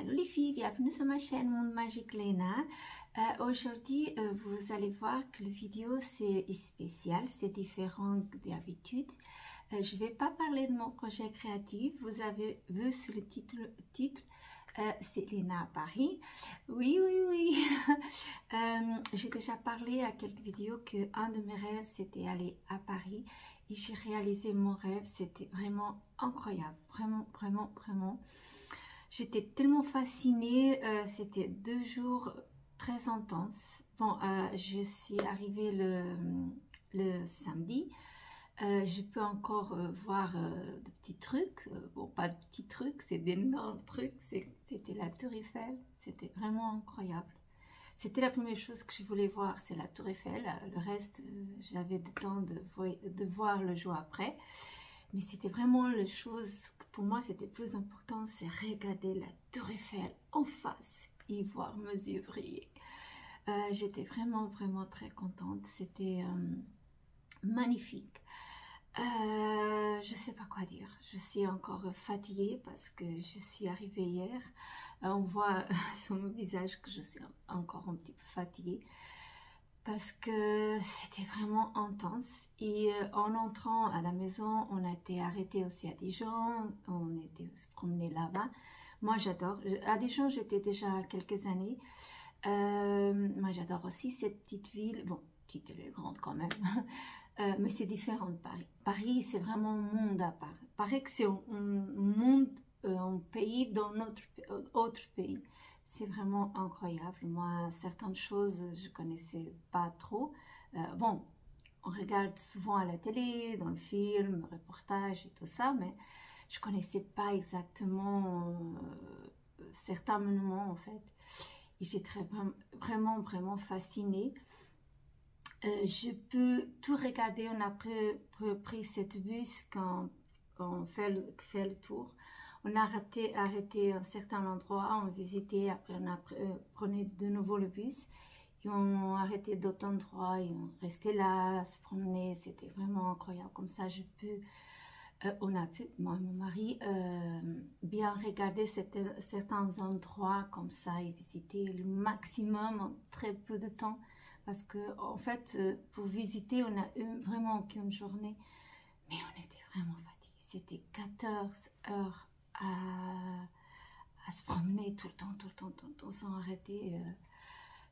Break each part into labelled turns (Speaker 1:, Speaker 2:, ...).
Speaker 1: Salut les filles, bienvenue sur ma chaîne Monde Magique Léna. Aujourd'hui, vous allez voir que la vidéo c'est spécial, c'est différent d'habitude. Je ne vais pas parler de mon projet créatif. Vous avez vu sur le titre c'est Léna à Paris. Oui. J'ai déjà parlé à quelques vidéos que un de mes rêves c'était aller à Paris et j'ai réalisé mon rêve. C'était vraiment incroyable, vraiment. J'étais tellement fascinée. C'était 2 jours très intenses. Bon, je suis arrivée le samedi. Je peux encore voir de petits trucs. Bon, pas de petits trucs, c'est d'énormes trucs. C'était la Tour Eiffel. C'était vraiment incroyable. C'était la première chose que je voulais voir, c'est la Tour Eiffel. Le reste, j'avais le temps de voir le jour après. Mais c'était vraiment la chose que pour moi c'était plus important, c'est regarder la Tour Eiffel en face et voir mes yeux briller. J'étais vraiment très contente. C'était magnifique. Je sais pas quoi dire. Je suis encore fatiguée parce que je suis arrivée hier. On voit sur mon visage que je suis encore un petit peu fatiguée parce que c'était vraiment intense. Et en entrant à la maison, on a été arrêté aussi à Dijon. On était se promener là-bas. Moi, j'adore. À Dijon, j'étais déjà quelques années. Moi, j'adore aussi cette petite ville. Bon, petite, elle est grande quand même. Mais c'est différent de Paris. Paris, c'est vraiment un monde à part. Pareil que c'est un monde, un pays dans notre autre pays. C'est vraiment incroyable. Moi, certaines choses, je connaissais pas trop. Bon, on regarde souvent à la télé, dans le film, le reportage et tout ça, mais je connaissais pas exactement certains monuments en fait. Et j'étais vraiment fascinée. Je peux tout regarder. On a pris cette bus quand on fait le tour. On a arrêté à un certain endroit, on visitait, après on a prenait de nouveau le bus et on a arrêté d'autres endroits et on restait là, se promener. C'était vraiment incroyable. Comme ça, on a pu, moi et mon mari, bien regarder certains endroits comme ça et visiter le maximum en très peu de temps. Parce que en fait, pour visiter, on a eu vraiment qu'une journée, mais on était vraiment fatigués. C'était 14 heures à se promener tout le temps sans arrêter.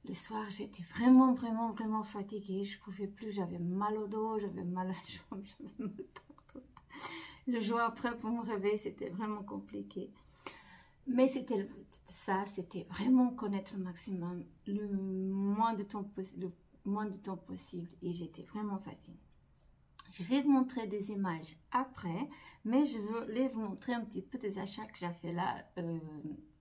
Speaker 1: Le soir, j'étais vraiment fatiguée. Je pouvais plus, j'avais mal au dos, j'avais mal à la jambe, j'avais mal partout. Le jour après, pour me réveiller, c'était vraiment compliqué. Mais c'était le but. Ça, c'était vraiment connaître le maximum, le moins de temps possible. Et j'étais vraiment fascinée. Je vais vous montrer des images après, mais je voulais vous montrer un petit peu des achats que j'ai fait là.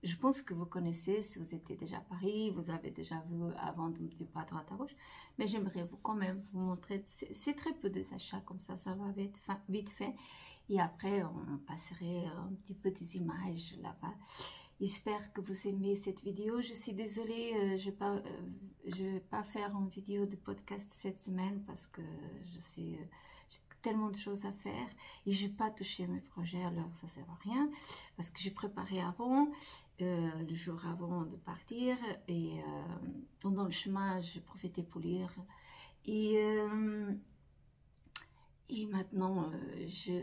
Speaker 1: Je pense que vous connaissez, si vous étiez déjà à Paris, vous avez déjà vu avant un petit peu à droite à gauche, mais j'aimerais quand même vous montrer, c'est très peu des achats, comme ça va vite fait. Et après, on passerait un petit peu des images là-bas. J'espère que vous aimez cette vidéo. Je suis désolée, je vais pas faire une vidéo de podcast cette semaine parce que j'ai tellement de choses à faire et je n'ai pas touché mes projets, alors ça ne sert à rien parce que j'ai préparé avant, le jour avant de partir et pendant le chemin, j'ai profité pour lire et maintenant,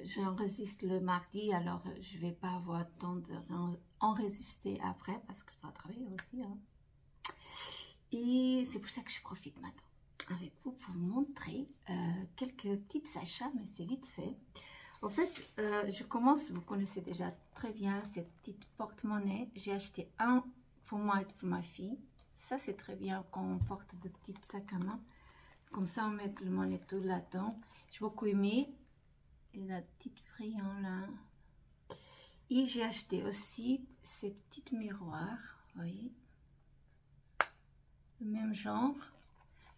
Speaker 1: j'enregistre le mardi, alors je ne vais pas avoir le temps d'enregistrer après parce que je dois travailler aussi. Hein. Et c'est pour ça que je profite maintenant avec vous pour vous montrer quelques petites achats, mais c'est vite fait. En fait, je commence, vous connaissez déjà très bien cette petite porte-monnaie. J'ai acheté un pour moi et pour ma fille. Ça, c'est très bien quand on porte de petits sacs à main. Comme ça, on met le monnaie tout là-dedans. J'ai beaucoup aimé. Et la petite brillant là. Et j'ai acheté aussi ces petites miroirs. Vous voyez. Le même genre.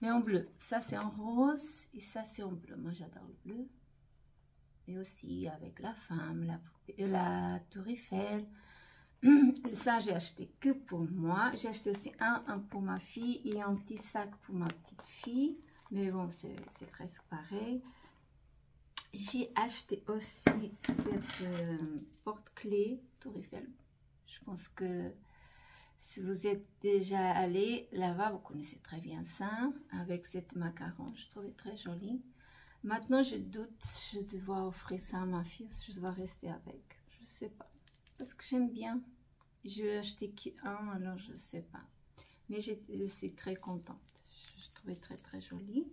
Speaker 1: Mais en bleu. Ça, c'est en rose. Et ça, c'est en bleu. Moi, j'adore le bleu. Et aussi avec la femme, la Tour Eiffel. Ça, j'ai acheté que pour moi. J'ai acheté aussi un pour ma fille et un petit sac pour ma petite fille. Mais bon, c'est presque pareil. J'ai acheté aussi cette porte-clés Tour Eiffel. Je pense que Si vous êtes déjà allé là-bas, vous connaissez très bien ça, avec cette macaron, je trouvais très joli. Maintenant, je doute, je dois offrir ça à ma fille, je dois rester avec, je sais pas, parce que j'aime bien. Je vais acheter qu'un, alors je sais pas. Mais je suis très contente, je trouvais très joli.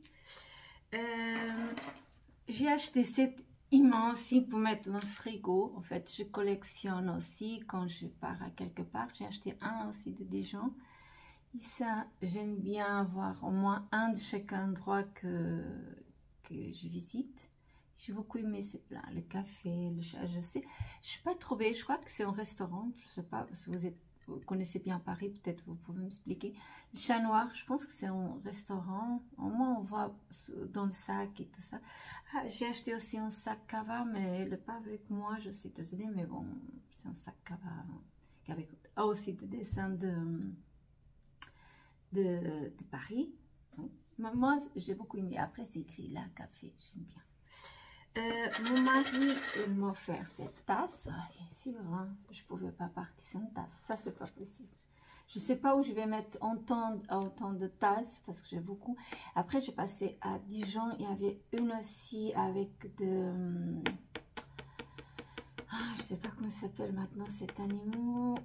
Speaker 1: J'ai acheté cette aimant aussi pour mettre dans le frigo. En fait, je collectionne aussi quand je pars à quelque part. J'ai acheté un aussi de Dijon. Et ça, j'aime bien avoir au moins un de chaque endroit que je visite. J'ai beaucoup aimé ces plats, le café, le chat, je sais. Je suis pas trop belle, je crois que c'est un restaurant. Je sais pas, si vous connaissez bien Paris, peut-être vous pouvez m'expliquer. Le chat noir, je pense que c'est un restaurant. Au moins, on voit dans le sac et tout ça. Ah, j'ai acheté aussi un sac Cava, mais elle n'est pas avec moi. Je suis désolée, mais bon, c'est un sac Cava avec aussi des dessins de Paris. Donc, moi, j'ai beaucoup aimé. Après, c'est écrit là, café, j'aime bien. Mon mari m'a offert cette tasse. Ah, bien sûr, hein, je ne pouvais pas partir sans une tasse. Ça, c'est pas possible. Je ne sais pas où je vais mettre autant de tasses parce que j'ai beaucoup. Après, j'ai passé à Dijon. Il y avait une aussi avec de... je ne sais pas comment ça s'appelle maintenant cet animal.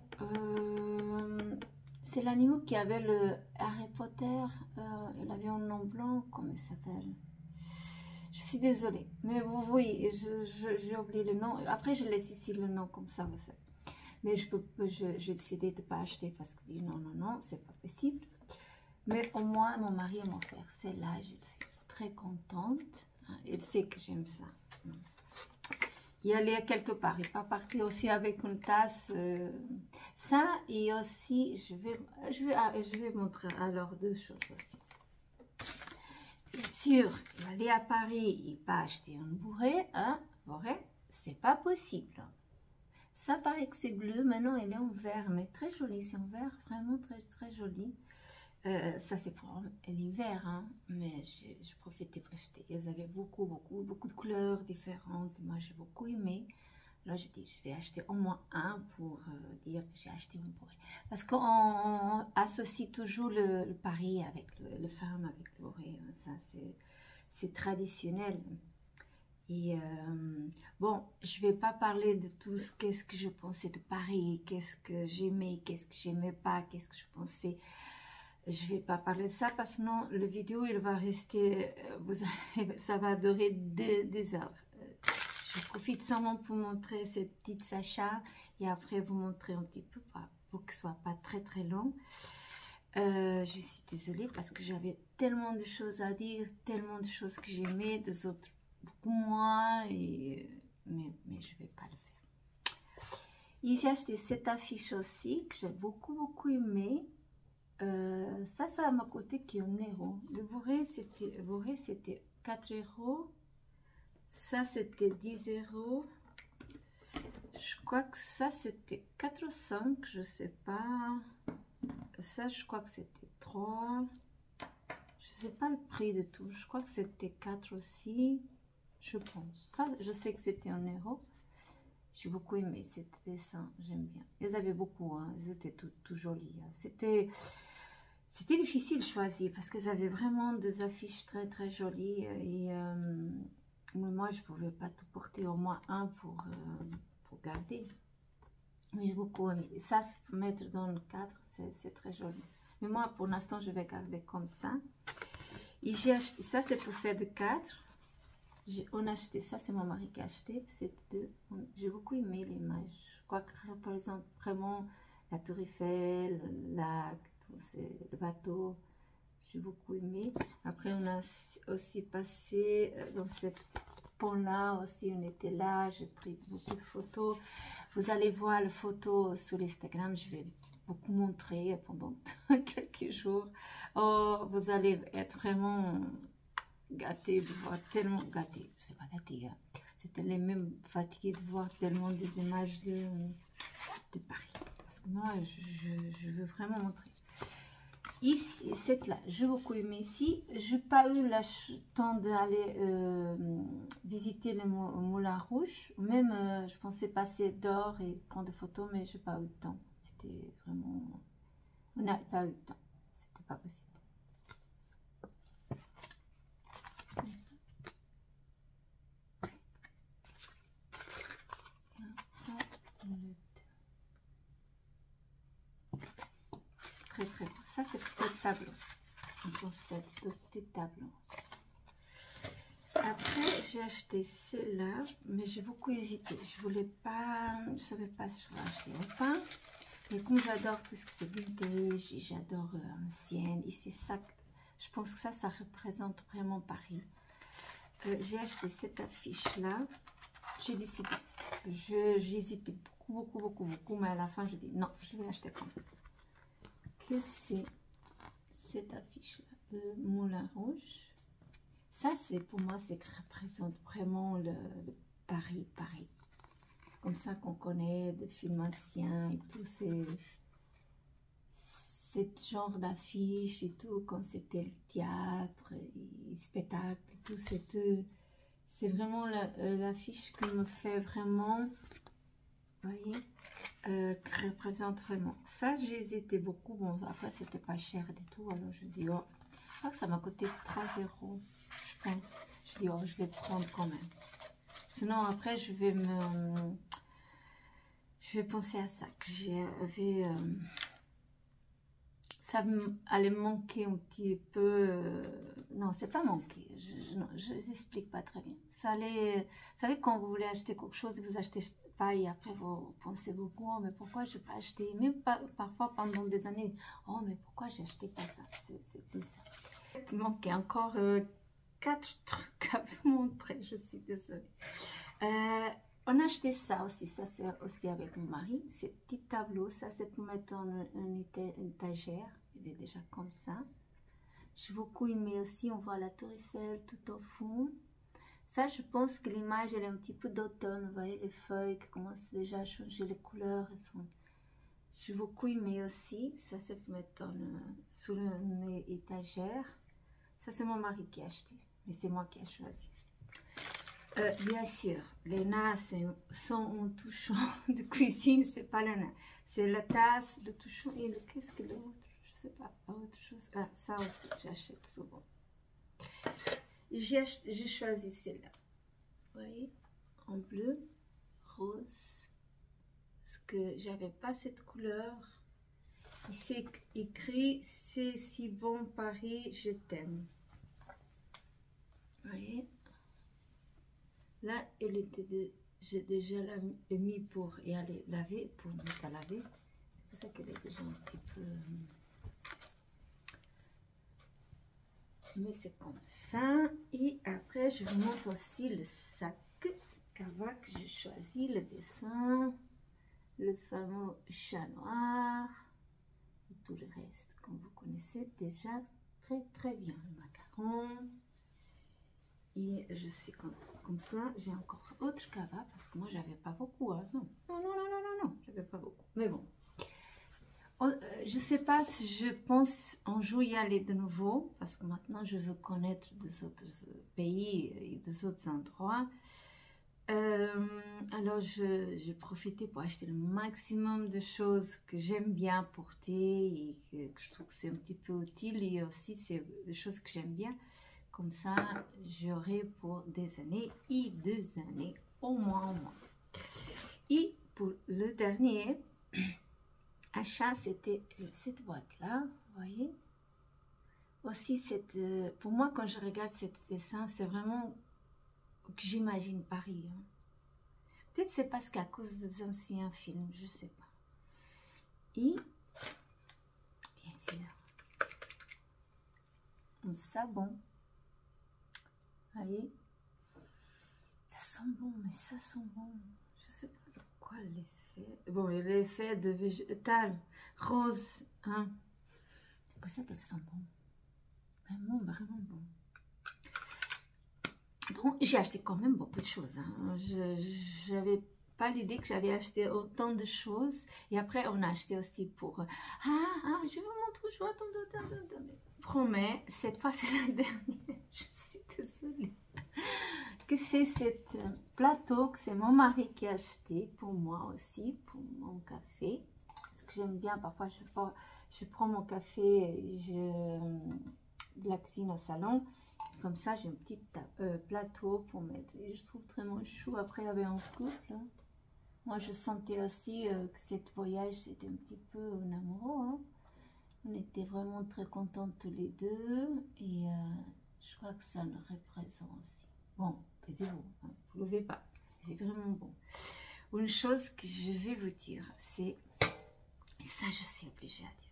Speaker 1: C'est l'animal qui avait le Harry Potter. Il avait un nom blanc. Comment il s'appelle? Je suis désolée, mais vous voyez, j'ai oublié le nom. Après, je laisse ici le nom comme ça, vous savez. Mais j'ai décidé de ne pas acheter parce que non, c'est pas possible. Mais au moins, mon mari m'a offert celle-là. Je suis très contente. Il sait que j'aime ça. Il allait quelque part. Il n'est pas parti aussi avec une tasse. Ça, et aussi, je vais montrer alors deux choses aussi. Bien sûr, il allait à Paris, il pas acheter un bourré, hein, bourré, c'est pas possible. Ça paraît que c'est bleu, maintenant elle est en vert, mais très joli, c'est en vert, vraiment très joli. Ça c'est pour l'hiver, hein, mais je profitais pour acheter. Ils avaient beaucoup de couleurs différentes, moi j'ai beaucoup aimé. Là, je dis, je vais acheter au moins un pour dire que j'ai acheté un bourré. Parce qu'on associe toujours le Paris avec le femme, avec le bourré. Ça, c'est traditionnel. Et bon, je vais pas parler de tout ce qu'est-ce que je pensais de Paris, qu'est-ce que j'aimais, qu'est-ce que j'aimais pas, qu'est-ce que je pensais. Je vais pas parler de ça parce que non, le vidéo, il va rester, ça va durer des heures. Je profite seulement pour montrer cette petite Sacha et après vous montrer un petit peu pour que ce soit pas très long. Je suis désolée parce que j'avais tellement de choses à dire, tellement de choses que j'aimais, des autres beaucoup moins, mais je vais pas le faire. Et j'ai acheté cette affiche aussi que j'ai beaucoup aimé. Ça m'a coûté €1. Le bourré c'était 4 €. Ça, c'était 10 €. Je crois que ça, c'était 4 ou 5, je sais pas. Ça, je crois que c'était 3. Je sais pas le prix de tout. Je crois que c'était 4 aussi. Je pense. Ça, je sais que c'était €1. J'ai beaucoup aimé cet dessin. J'aime bien. Ils avaient beaucoup, hein. Ils étaient tout jolis. Hein. C'était difficile de choisir parce qu'ils avaient vraiment des affiches très jolies. Et moi, je pouvais pas tout porter, au moins un pour garder. Mais j'ai beaucoup aimé. Ça, mettre dans le cadre, c'est très joli. Mais moi, pour l'instant, je vais garder comme ça. Et j'ai acheté, ça c'est pour faire de cadre. On a acheté ça, c'est mon mari qui a acheté. J'ai beaucoup aimé l'image. Je crois que représente vraiment la tour Eiffel, le lac, le bateau. J'ai beaucoup aimé. Après, on a aussi passé dans cette pont-là aussi. On était là. J'ai pris beaucoup de photos. Vous allez voir les photos sur l'Instagram. Je vais beaucoup montrer pendant quelques jours. Oh, vous allez être vraiment gâtés de voir tellement gâtés. Je sais pas gâtés. Hein. C'était les mêmes fatigués de voir tellement des images de Paris. Parce que moi, je veux vraiment montrer. Ici, cette là, j'ai beaucoup aimé ici. Je n'ai pas eu le temps d'aller visiter le Moulin Rouge. Même, je pensais passer dehors et prendre des photos, mais je n'ai pas eu le temps. C'était vraiment On n'a pas eu le temps. C'était pas possible. Très très bon. Ça c'est pour le tableau. Donc on se fait deux petits tableaux. Après j'ai acheté celle-là, mais j'ai beaucoup hésité. Je voulais pas, je savais pas si je voulais acheter ou pas. Mais comme j'adore tout ce que c'est vintage, j'adore ancienne, et c'est ça, je pense que ça représente vraiment Paris. J'ai acheté cette affiche-là. J'ai décidé, j'hésitais beaucoup, mais à la fin je dis non, je vais acheter quand même. Que c'est cette affiche-là de Moulin Rouge. Ça, c'est pour moi, c'est que représente vraiment le Paris. Comme ça qu'on connaît des films anciens et tout, c'est genre d'affiche et tout, quand c'était le théâtre, et spectacle, et tout, c'est vraiment l'affiche qui me fait vraiment, vous voyez, qui représente vraiment. Ça, j'ai hésité beaucoup. Bon, après, c'était pas cher du tout, alors je dis, oh, je crois que ça m'a coûté 3 €, je pense. Je dis, oh, je vais prendre quand même. Sinon, après, je vais penser à ça, que j'avais... ça allait manquer un petit peu... non, c'est pas manquer, je n'explique pas très bien. Ça allait... Vous savez, quand vous voulez acheter quelque chose, vous achetez pas et après vous pensez beaucoup, oh, mais pourquoi je n'ai pas acheté? Même parfois pendant des années, oh, mais pourquoi j'ai acheté pas ça? C'est plus ça. Il manquait encore 4 trucs à vous montrer, je suis désolée. On a acheté ça aussi, ça c'est aussi avec mon mari, ces petits tableaux, ça c'est pour mettre en une étagère, il est déjà comme ça. J'ai beaucoup aimé aussi, on voit la tour Eiffel tout au fond. Ça je pense que l'image elle est un petit peu d'automne, vous voyez les feuilles qui commencent déjà à changer les couleurs. J'ai beaucoup aimé aussi, ça c'est pour mettre sous une étagère. Ça c'est mon mari qui a acheté, mais c'est moi qui ai choisi. Bien sûr, les nasses sont en touchant de cuisine, c'est pas le nain, c'est la tasse, le touchant et le qu'est-ce que l'autre, je sais pas, autre chose. Ah, ça aussi, j'achète souvent. J'ai choisi celle-là, vous voyez, en bleu, rose, parce que j'avais pas cette couleur. C'est écrit, c'est si bon Paris, je t'aime. Vous voyez. Là, elle était j'ai déjà mis pour y aller laver, pour mettre à laver. C'est pour ça qu'elle est déjà un petit peu... Mais c'est comme ça. Et après, je vous montre aussi le sac Cava que j'ai choisi, le dessin, le fameux chat noir et tout le reste, comme vous connaissez déjà très bien. Le macaron. Et je sais comme ça, j'ai encore autre cava parce que moi j'avais pas beaucoup. Hein. Non, j'avais pas beaucoup. Mais bon, je sais pas si je pense un jour y aller de nouveau parce que maintenant je veux connaître des autres pays et des autres endroits. Alors j'ai profité pour acheter le maximum de choses que j'aime bien porter et que je trouve que c'est un petit peu utile et aussi c'est des choses que j'aime bien. Comme ça, j'aurai pour des années et des années, au moins. Et pour le dernier achat, c'était cette boîte-là, vous voyez. Aussi, pour moi, quand je regarde ce dessin, c'est vraiment que j'imagine Paris. Hein. Peut-être c'est parce qu'à cause des anciens films, je sais pas. Et, bien sûr, un savon. Vous voyez, ça sent bon, mais ça sent bon. Je sais pas de quoi l'effet. Bon, l'effet de végétal rose, hein. C'est pour ça qu'elle sent bon. Vraiment bon. Bon, j'ai acheté quand même beaucoup de choses. Hein. Je n'avais pas l'idée que j'avais acheté autant de choses. Et après, on a acheté aussi pour... je vous montre, attendez. Promets, cette fois c'est la dernière. Je suis désolée. Que c'est cette plateau que c'est mon mari qui a acheté pour moi aussi, pour mon café. Parce que j'aime bien. Parfois, je prends mon café, de la cuisine au salon. Comme ça, j'ai un petit plateau pour mettre. Et je trouve vraiment chou après avec un couple. Hein. Moi, je sentais aussi que cette voyage, c'était un petit peu un amoureux. Hein. On était vraiment très contents tous les deux. Et je crois que ça nous représente aussi. Bon, taisez-vous, hein, vous ne levez pas. C'est vraiment bon. Une chose que je vais vous dire, c'est, et ça je suis obligée à dire,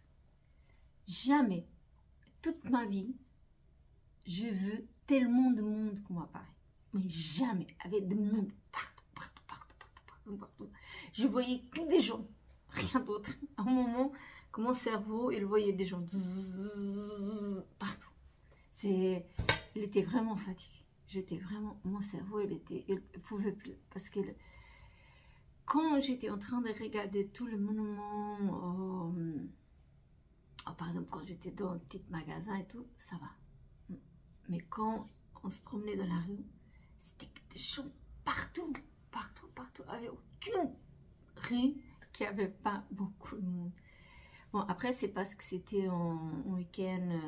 Speaker 1: jamais, toute ma vie, je veux tellement de monde comme à Paris. Mais jamais, avec du monde partout, partout, partout, partout, partout, partout. Je voyais que des gens, rien d'autre. À un moment, que mon cerveau, il voyait des gens partout. Il était vraiment fatigué. J'étais vraiment, mon cerveau, il ne pouvait plus. Parce que quand j'étais en train de regarder tout le monument, par exemple, quand j'étais dans un petit magasin et tout, ça va. Mais quand on se promenait dans la rue, c'était des gens partout, partout, partout. Il n'y avait aucune rue qui n'avait pas beaucoup de monde. Bon, après, c'est parce que c'était un week-end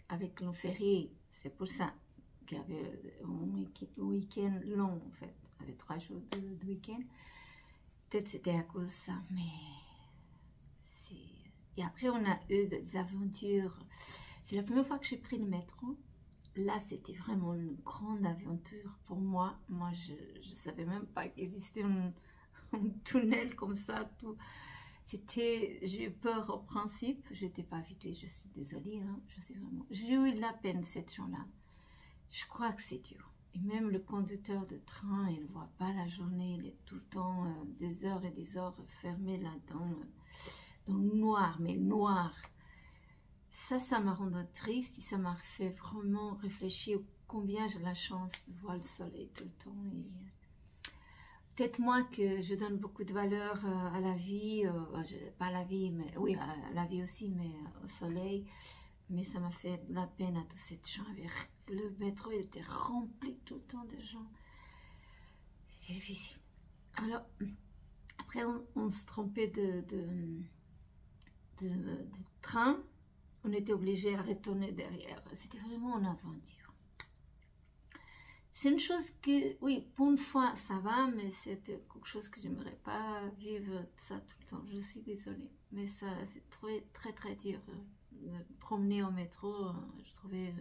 Speaker 1: avec le ferry, c'est pour ça qu'il y avait un week-end long, en fait, avec 3 jours de week-end. Peut-être c'était à cause de ça, mais c'est... Et après, on a eu des aventures. C'est la première fois que j'ai pris le métro. Là, c'était vraiment une grande aventure pour moi. Moi, je ne savais même pas qu'il existait un tunnel comme ça, tout... J'ai eu peur au principe, je n'étais pas habituée, je suis désolée, hein, j'ai eu de la peine cette journée-là. Je crois que c'est dur. Et même le conducteur de train, il ne voit pas la journée, il est tout le temps des heures et des heures fermé là dans le noir, mais noir. Ça m'a rendu triste et ça m'a fait vraiment réfléchir combien j'ai la chance de voir le soleil tout le temps. Peut-être moi que je donne beaucoup de valeur à la vie, pas à la vie, mais oui, à la vie aussi, mais au soleil. Mais ça m'a fait de la peine à tous ces gens. Le métro il était rempli tout le temps de gens. C'était difficile. Alors, après, on se trompait de train. On était obligé à retourner derrière. C'était vraiment une aventure. C'est une chose que, oui, pour une fois, ça va, mais c'est quelque chose que j'aimerais pas vivre ça tout le temps. Je suis désolée, mais ça, c'est très, très dur de promener au métro. Je trouvais,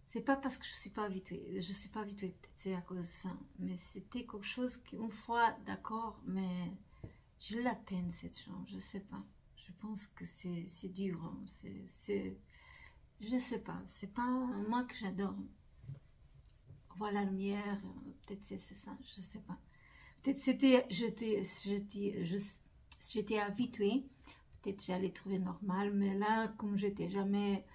Speaker 1: c'est pas parce que je suis pas habituée, peut-être c'est à cause de ça, mais c'était quelque chose qu'une fois, d'accord, mais j'ai la peine cette chose, je sais pas. Je pense que c'est dur, hein. Je sais pas, c'est pas moi que j'adore. Voir la lumière, peut-être c'est ça, je sais pas. Peut-être j'étais habituée, peut-être j'allais trouver normal, mais là, comme j'étais jamais,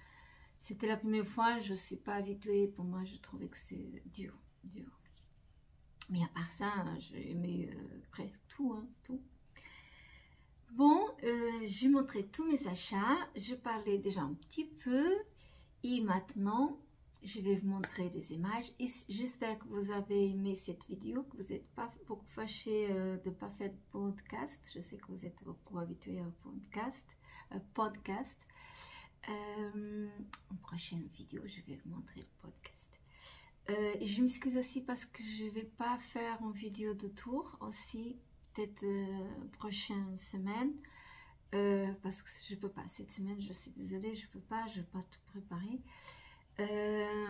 Speaker 1: c'était la première fois, je suis pas habituée, pour moi, je trouvais que c'est dur. Mais à part ça, j'ai aimé presque tout, hein, tout. Bon, j'ai montré tous mes achats, je parlais déjà un petit peu, et maintenant, je vais vous montrer des images et j'espère que vous avez aimé cette vidéo, que vous n'êtes pas beaucoup fâchés de ne pas faire de podcast. Je sais que vous êtes beaucoup habitués au podcast. En prochaine vidéo, je vais vous montrer le podcast. Et je m'excuse aussi parce que je ne vais pas faire une vidéo de tour aussi, peut-être prochaine semaine. Parce que je ne peux pas, cette semaine, je suis désolée, je ne peux pas tout préparer.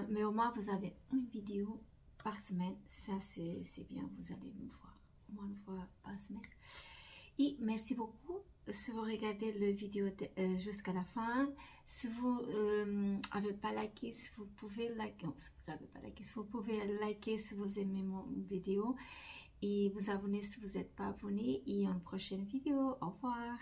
Speaker 1: Mais au moins vous avez une vidéo par semaine, ça c'est bien, vous allez me voir au moins une fois par semaine. Et merci beaucoup si vous regardez la vidéo jusqu'à la fin. Si vous n'avez pas liké, si vous pouvez liker, si vous pouvez liker si vous aimez mon vidéo et vous abonner si vous n'êtes pas abonné. Et une prochaine vidéo, au revoir.